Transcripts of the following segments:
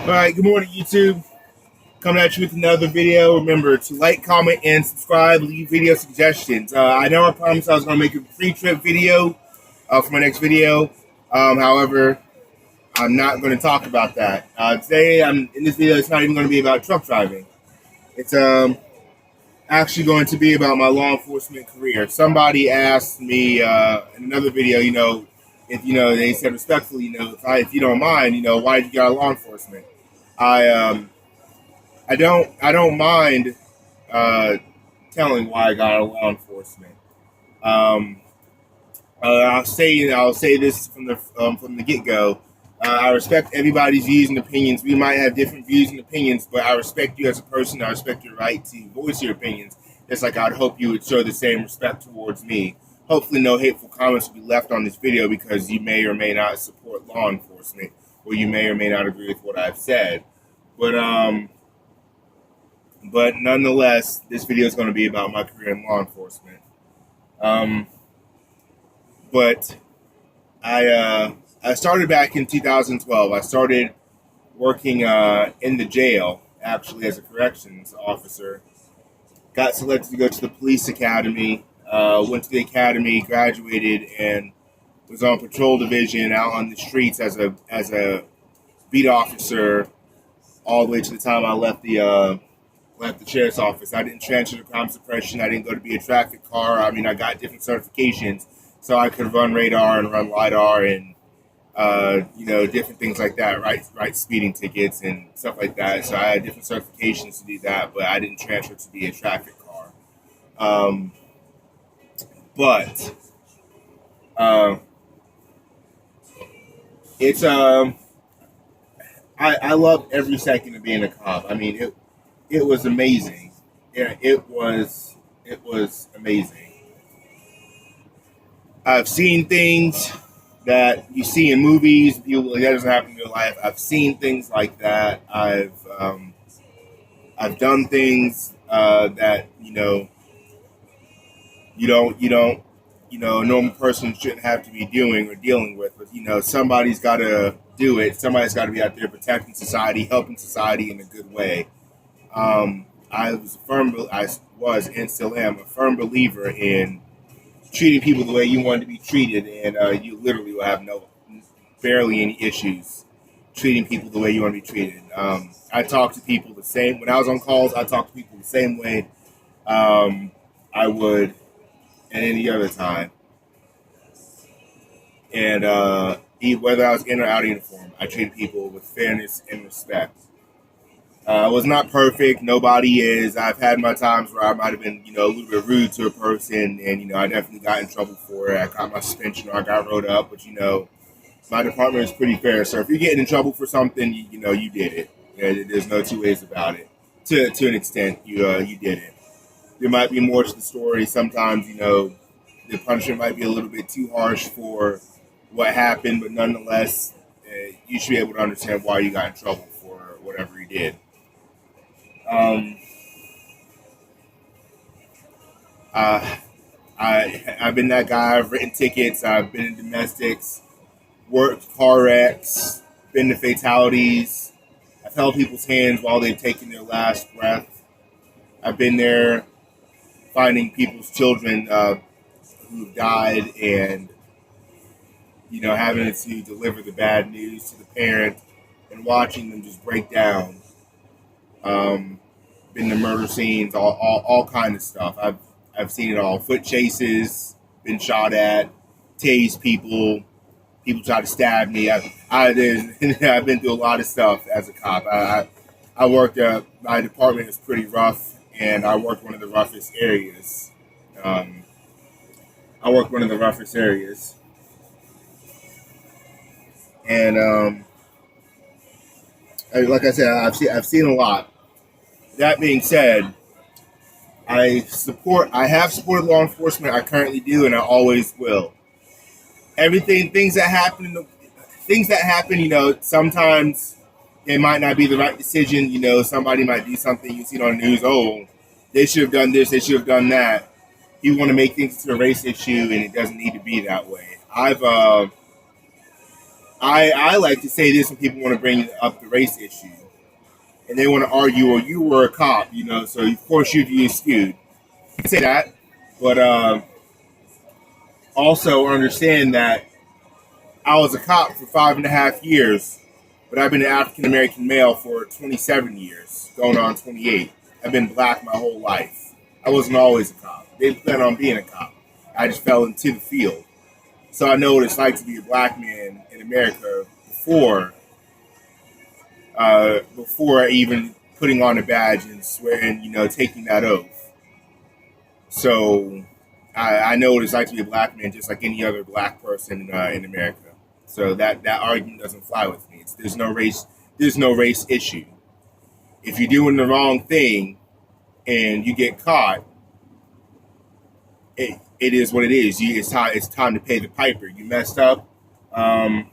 All right, good morning, YouTube. Coming at you with another video. Remember to like, comment, and subscribe. Leave video suggestions. I know I promised I was going to make a pre-trip video for my next video. However, I'm not going to talk about that. Today, in this video, it's not even going to be about truck driving. It's actually going to be about my law enforcement career. Somebody asked me in another video, if they said respectfully, if you don't mind, why did you get out of law enforcement? I don't mind telling why I got out of law enforcement. I'll say this from the get go. I respect everybody's views and opinions. We might have different views and opinions, but I respect you as a person. I respect your right to voice your opinions. Just like I'd hope you would show the same respect towards me. Hopefully, no hateful comments will be left on this video because you may or may not support law enforcement, or you may or may not agree with what I've said. But nonetheless, this video is going to be about my career in law enforcement. But I started back in 2012. I started working in the jail, actually, as a corrections officer. Got selected to go to the police academy. Went to the academy, graduated, and was on patrol division out on the streets as a beat officer all the way to the time I left the sheriff's office. I didn't transfer to crime suppression. I didn't go to be a traffic car. I mean, I got different certifications so I could run radar and run LiDAR and different things like that, write speeding tickets and stuff like that. So I had different certifications to do that, but I didn't transfer to be a traffic car. It's I loved every second of being a cop. I mean, it was amazing. Yeah, it was amazing. I've seen things that you see in movies. People, that doesn't happen in real life. I've seen things like that. I've done things that a normal person shouldn't have to be doing or dealing with. But somebody's got to do it. Somebody's got to be out there protecting society, helping society in a good way. I was and still am a firm believer in treating people the way you want to be treated, and you literally will have barely any issues treating people the way you want to be treated. I talk to people the same. When I was on calls, I talked to people the same way I would at any other time. And whether I was in or out of uniform, I treated people with fairness and respect. I was not perfect. Nobody is. I've had my times where I might have been, a little bit rude to a person, and I definitely got in trouble for it. I got my suspension or I got wrote up, but my department is pretty fair. So if you're getting in trouble for something, you did it. There's no two ways about it. To an extent, you did it. There might be more to the story. Sometimes, the punishment might be a little bit too harsh for what happened, but nonetheless, you should be able to understand why you got in trouble for whatever you did. I've been that guy. I've written tickets. I've been in domestics, worked car wrecks, been to fatalities. I've held people's hands while they've taken their last breath. I've been there finding people's children who've died and, having to deliver the bad news to the parent and watching them just break down. Been to murder scenes, all kind of stuff. I've seen it all. Foot chases, been shot at, tased people try to stab me. I've been through a lot of stuff as a cop. I worked my department is pretty rough, and I worked one of the roughest areas. And like I said, I've seen a lot. That being said, I have supported law enforcement. I currently do, and I always will. Things that happen, sometimes it might not be the right decision. Somebody might do something you see on the news. Oh, they should have done this. They should have done that. You want to make things to a race issue, and it doesn't need to be that way. I like to say this when people want to bring up the race issue. and they want to argue, well, you were a cop, so of course you'd be skewed. You can say that, but also understand that I was a cop for 5.5 years, but I've been an African American male for 27 years, going on 28. I've been black my whole life. I wasn't always a cop. Didn't plan on being a cop. I just fell into the field. So I know what it's like to be a black man in America before even putting on a badge and swearing, taking that oath. So I know what it's like to be a black man, just like any other black person in America. So that argument doesn't fly with me. There's no race issue. If you're doing the wrong thing and you get caught, it is what it is. It's time to pay the piper. You messed up, and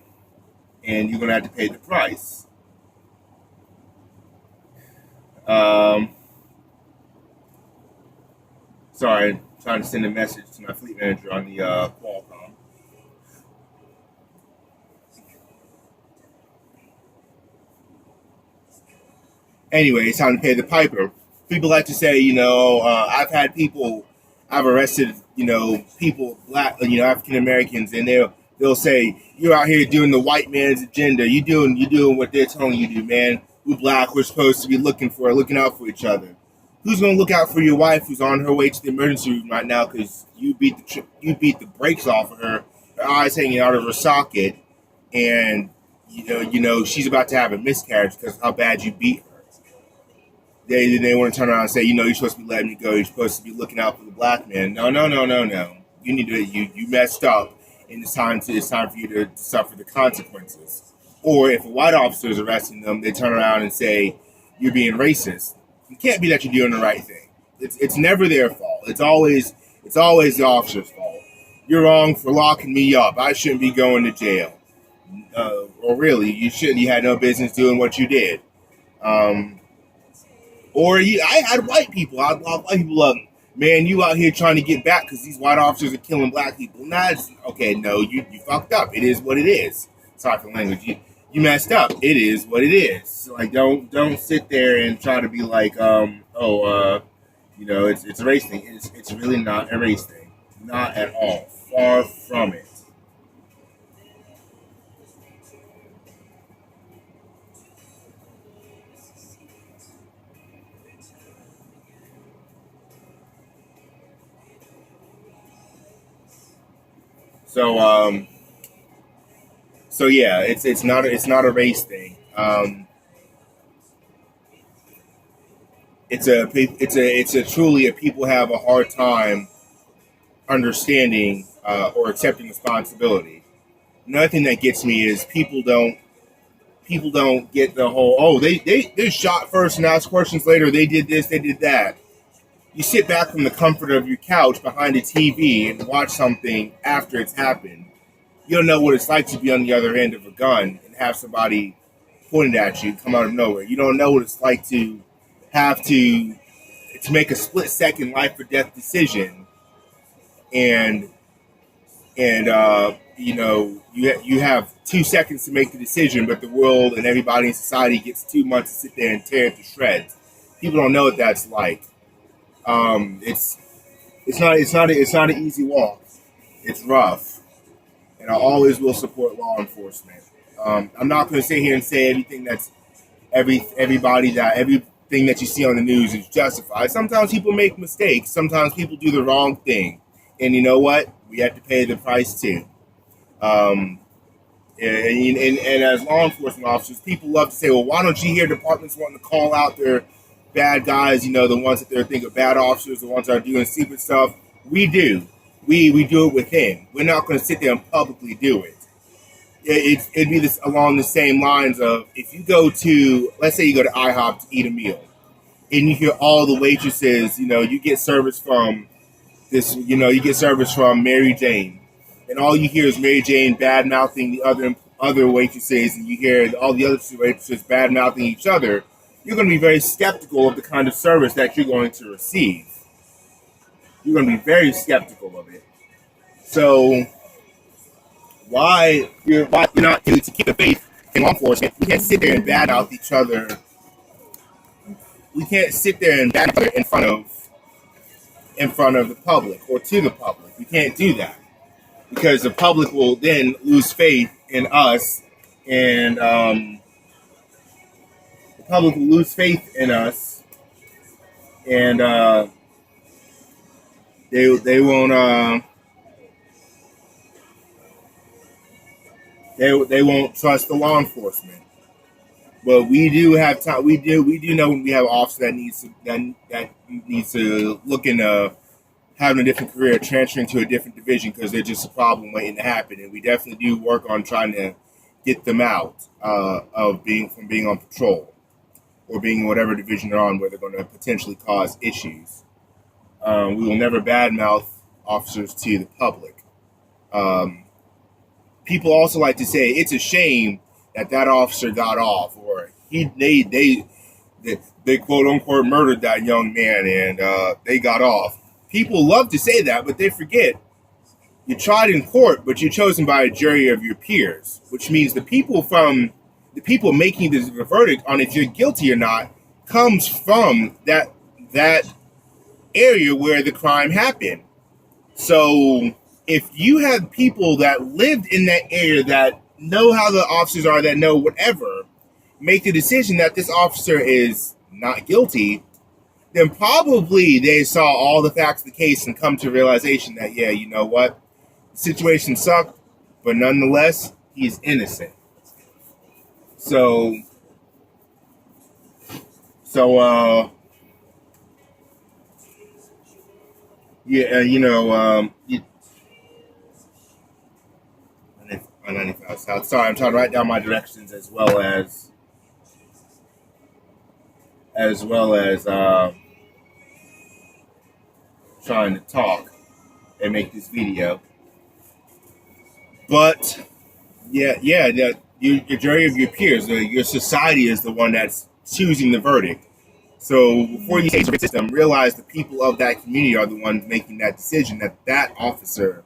you're gonna have to pay the price. Sorry, I'm trying to send a message to my fleet manager on the Qualcomm. Anyway, it's time to pay the piper. People like to say, I've arrested, people, black, African Americans, and they'll say, you're out here doing the white man's agenda. You doing what they're telling you to do, man. We're black. We're supposed to be looking out for each other. Who's gonna look out for your wife who's on her way to the emergency room right now because you beat the brakes off of her, her eyes hanging out of her socket, and she's about to have a miscarriage because of how bad you beat her. They want to turn around and say, you're supposed to be letting me go. You're supposed to be looking out for the black man. No. You need to. You messed up, and it's time for you to suffer the consequences. Or if a white officer is arresting them, they turn around and say, you're being racist. It can't be that you're doing the right thing. It's never their fault. It's always the officer's fault. You're wrong for locking me up. I shouldn't be going to jail. Or really, you shouldn't. You had no business doing what you did. I had white people. I had white people up. Man, you out here trying to get back because these white officers are killing black people. Nah, okay, no, you fucked up. It is what it is. Sorry for language. You messed up. It is what it is. Like, don't sit there and try to be like, it's a race thing. It's really not a race thing. Not at all. Far from it. So yeah, it's not a race thing. It's a truly, if people have a hard time understanding or accepting responsibility. Another thing that gets me is people don't get the whole, they shot first and asked questions later. They did this, they did that. You sit back from the comfort of your couch behind a TV and watch something after it's happened. You don't know what it's like to be on the other end of a gun and have somebody pointed at you come out of nowhere. You don't know what it's like to have to make a split second life or death decision, and you have 2 seconds to make the decision, but the world and everybody in society gets 2 months to sit there and tear it to shreds. People don't know what that's like. It's not an easy walk. It's rough, and I always will support law enforcement. I'm not going to sit here and say everything that you see on the news is justified. Sometimes people make mistakes. Sometimes people do the wrong thing, and you know what? We have to pay the price too. And as law enforcement officers, people love to say, "Well, why don't you hear departments wanting to call out their bad guys? The ones that they think are bad officers, the ones that are doing stupid stuff." We do. We do it within. We're not going to sit there and publicly do it. It'd be along the same lines of, if you go to, let's say you go to IHOP to eat a meal, and you hear all the waitresses, you get service from Mary Jane, and all you hear is Mary Jane bad mouthing the other waitresses, and you hear all the other waitresses bad mouthing each other. You're going to be very skeptical of the kind of service that you're going to receive. You're going to be very skeptical of it. So why you're not to keep the faith in law enforcement? We can't sit there and bad out each other we can't sit there and back in front of the public or to the public. We can't do that because the public will then lose faith in us, and the public will lose faith in us, and they won't trust the law enforcement. But we do have time. We do know when we have an officer that needs to look into having a different career, transferring to a different division because they're just a problem waiting to happen. And we definitely do work on trying to get them out of being on patrol or being in whatever division they're on where they're going to potentially cause issues. We will never badmouth officers to the public. People also like to say it's a shame that officer got off, or they quote unquote murdered that young man and they got off. People love to say that, but they forget you tried in court, but you're chosen by a jury of your peers, which means the people making the verdict on if you're guilty or not comes from that area where the crime happened. So if you have people that lived in that area that know how the officers are, that know whatever, make the decision that this officer is not guilty, then probably they saw all the facts of the case and come to a realization that, yeah, you know what? The situation sucked, but nonetheless, he's innocent. So, yeah, on 95 South. Sorry, I'm trying to write down my directions as well as trying to talk and make this video. But your jury of your peers, your society is the one that's choosing the verdict. So before you say the system, realize the people of that community are the ones making that decision that officer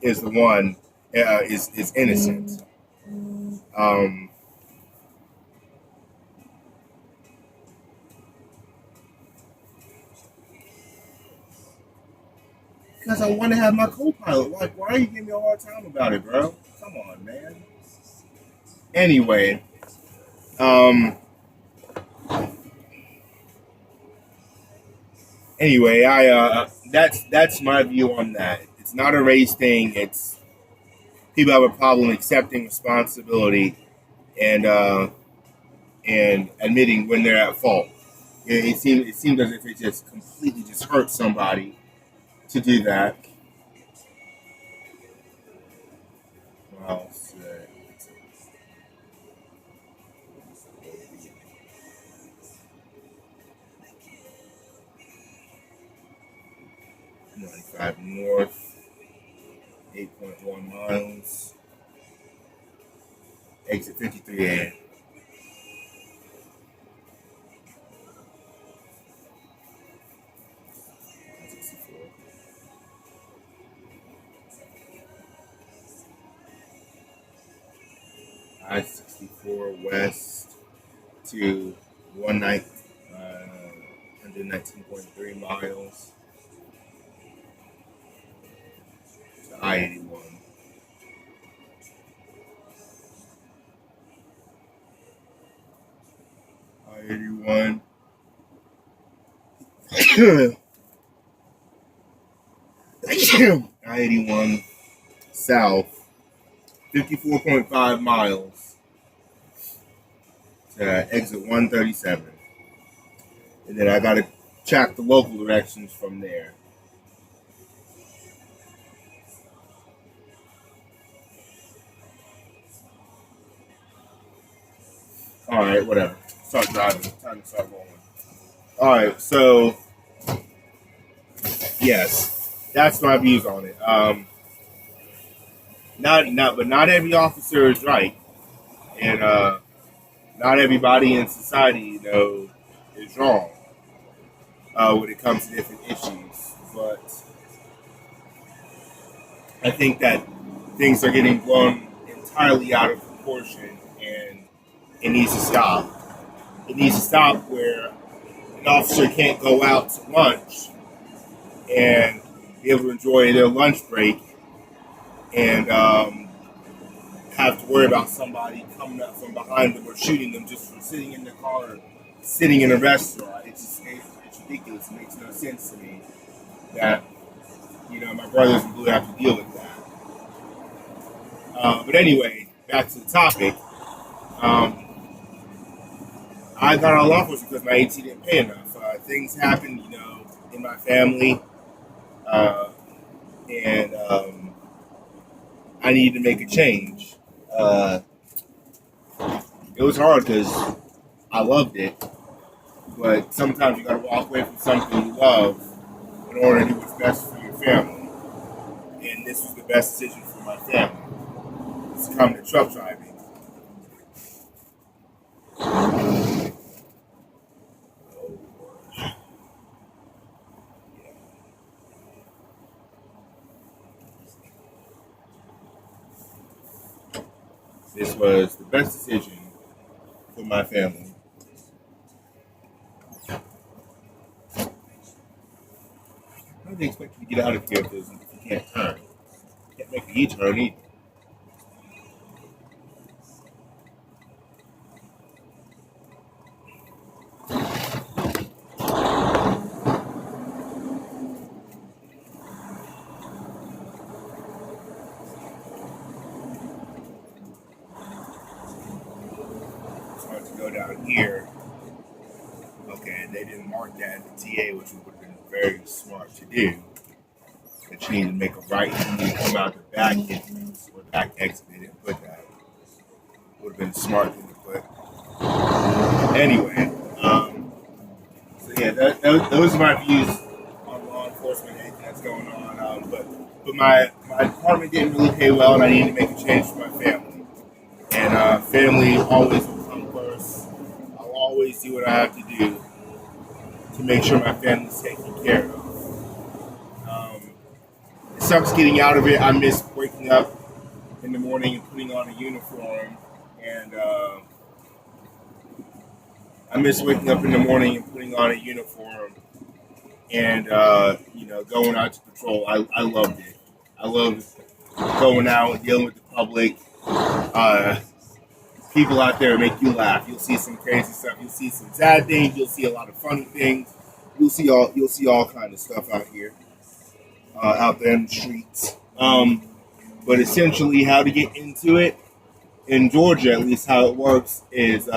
is the one is innocent. Because I want to have my co-pilot. Like, why are you giving me a hard time about it, bro? Come on, man. Anyway, that's my view on that. It's not a race thing. It's people have a problem accepting responsibility and admitting when they're at fault. It seems as if it just completely just hurts somebody to do that. Well, 95 north, 8.1 miles, exit 53A. I-64 west to 119.3 miles to I-81. I-81. I-81 south, 54.5 miles to exit 137. And then I got to track the local directions from there. All right, whatever. Start driving. Time to start rolling. All right, so yes, that's my views on it. But not every officer is right, and not everybody in society, is wrong when it comes to different issues. But I think that things are getting blown entirely out of proportion, and it needs to stop. It needs to stop where an officer can't go out to lunch and be able to enjoy their lunch break and have to worry about somebody coming up from behind them or shooting them just from sitting in the car or sitting in a restaurant. It's ridiculous. It makes no sense to me that my brothers in blue have to deal with that. But anyway, back to the topic. I got out of law enforcement because my AT didn't pay enough. Things happened, in my family, and I needed to make a change. It was hard because I loved it, but sometimes you got to walk away from something you love in order to do what's best for your family. And this was the best decision for my family. It's come to truck driving. This was the best decision for my family. How do they expect you to get out of here if you can't turn? You can't make a U-turn either. Down here, okay, they didn't mark that in the TA, which would have been very smart to do. But you need to make a right, you need to come out the back entrance or the back exit. They didn't put that. Would have been a smart thing to put. Anyway, so yeah, those are my views on law enforcement and anything that's going on. But my department didn't really pay well, and I needed to make a change for my family. And family always will come first. I'll always do what I have to do to make sure my family's taken care of. It sucks getting out of it. I miss waking up in the morning and putting on a uniform, and going out to patrol. I loved it. I loved going out and dealing with the public. People out there make you laugh. You'll see some crazy stuff. You'll see some sad things. You'll see a lot of funny things. You'll see all kind of stuff out here, out there in the streets. But essentially, how to get into it in Georgia, at least how it works, is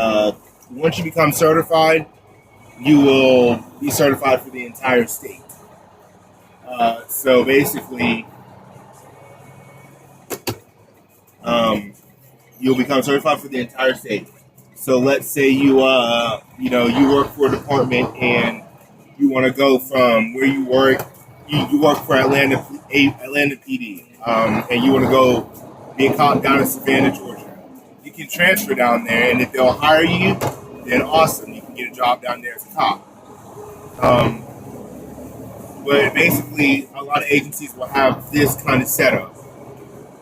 once you become certified, you will be certified for the entire state. So basically, you'll become certified for the entire state. So let's say you work for a department and you want to go from where you work. You work for Atlanta PD, and you want to go be a cop down in Savannah, Georgia. You can transfer down there, and if they'll hire you, then awesome. You can get a job down there as a cop. But basically, a lot of agencies will have this kind of setup.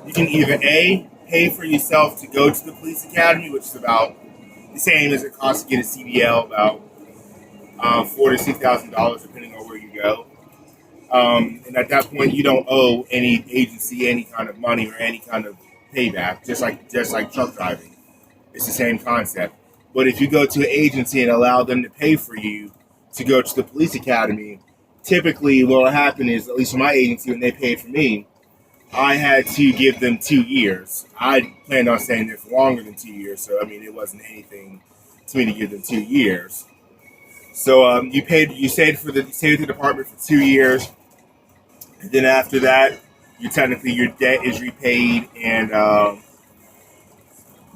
You can either A, pay for yourself to go to the police academy, which is about the same as it costs to get a CDL, about $4,000 to $6,000, depending on where you go. And at that point, you don't owe any agency any kind of money or any kind of payback, just like truck driving. It's the same concept. But if you go to an agency and allow them to pay for you to go to the police academy, typically what will happen is, at least for my agency, when they paid for me, I had to give them 2 years. I planned on staying there for longer than 2 years, so it wasn't anything to me to give them 2 years. So you stayed with the department for 2 years, and then after that, your debt is repaid, and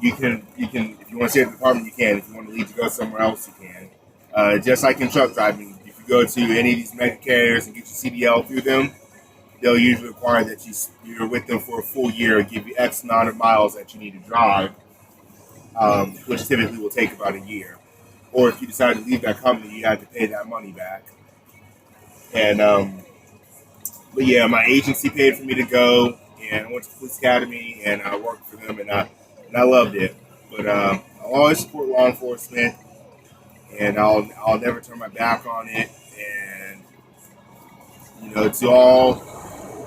you can if you want to stay at the department, you can. If you want to leave to go somewhere else, you can. Just like in truck driving, if you go to any of these mega carriers and get your CDL through them, they'll usually require that you're with them for a full year and give you X amount of miles that you need to drive, which typically will take about a year. Or if you decide to leave that company, you have to pay that money back. And but yeah, my agency paid for me to go, and I went to the police academy, and I worked for them, and I loved it. But I'll always support law enforcement, and I'll never turn my back on it. And to all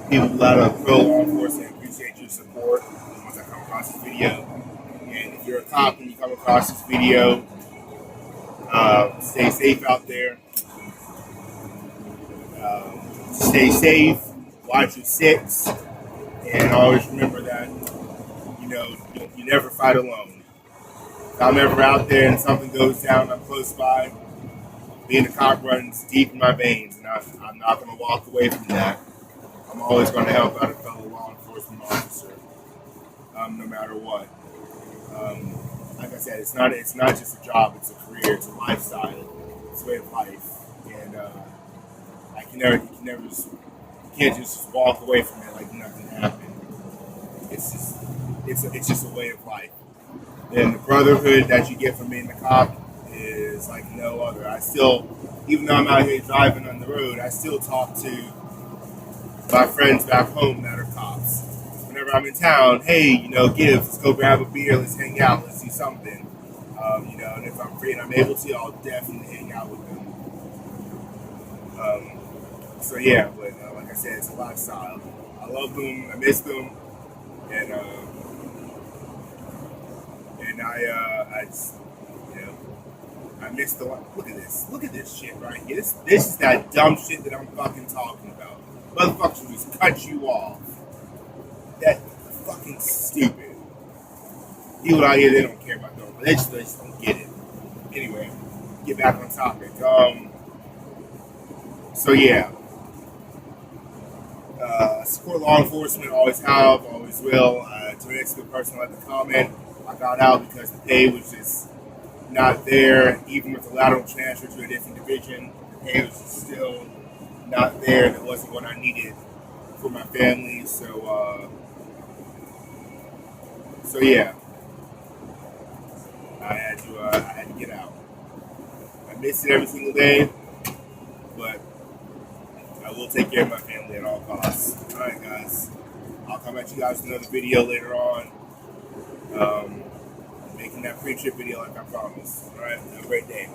people that are pro law enforcement, appreciate your support once I come across this video. And if you're a cop and you come across this video, stay safe out there. Stay safe. Watch your six, and always remember that you never fight alone. If I'm ever out there and something goes down, I'm close by. Being a cop runs deep in my veins, and I'm not going to walk away from that. I'm always going to help out a fellow law enforcement officer, no matter what. Like I said, it's not just a job; it's a career, it's a lifestyle, it's a way of life, and you can't just walk away from it like nothing happened. It's just a way of life, and the brotherhood that you get from being a cop is like no other. I still, even though I'm out here driving on the road, I still talk to my friends back home that are cops. Whenever I'm in town, hey, let's go grab a beer, let's hang out, let's do something. And if I'm free and I'm able to, I'll definitely hang out with them. So yeah, but like I said, it's a lifestyle. I love them, I miss them, and I just, I miss the. Look at this shit right here. This is that dumb shit that I'm fucking talking about. Motherfuckers will just cut you off. That fucking stupid. People out here, they don't care about them. They just don't get it. Anyway, get back on topic. So yeah. Support law enforcement, always have, always will. To the next good person like the comment, I got out because the pay was just not there. Even with the lateral transfer to a different division, the pay was still not there, and it wasn't what I needed for my family. So yeah, I had to get out. I miss it every single day, but I will take care of my family at all costs. All right, guys. I'll come at you guys with another video later on. Making that pre-trip video like I promised. All right. Have a great day.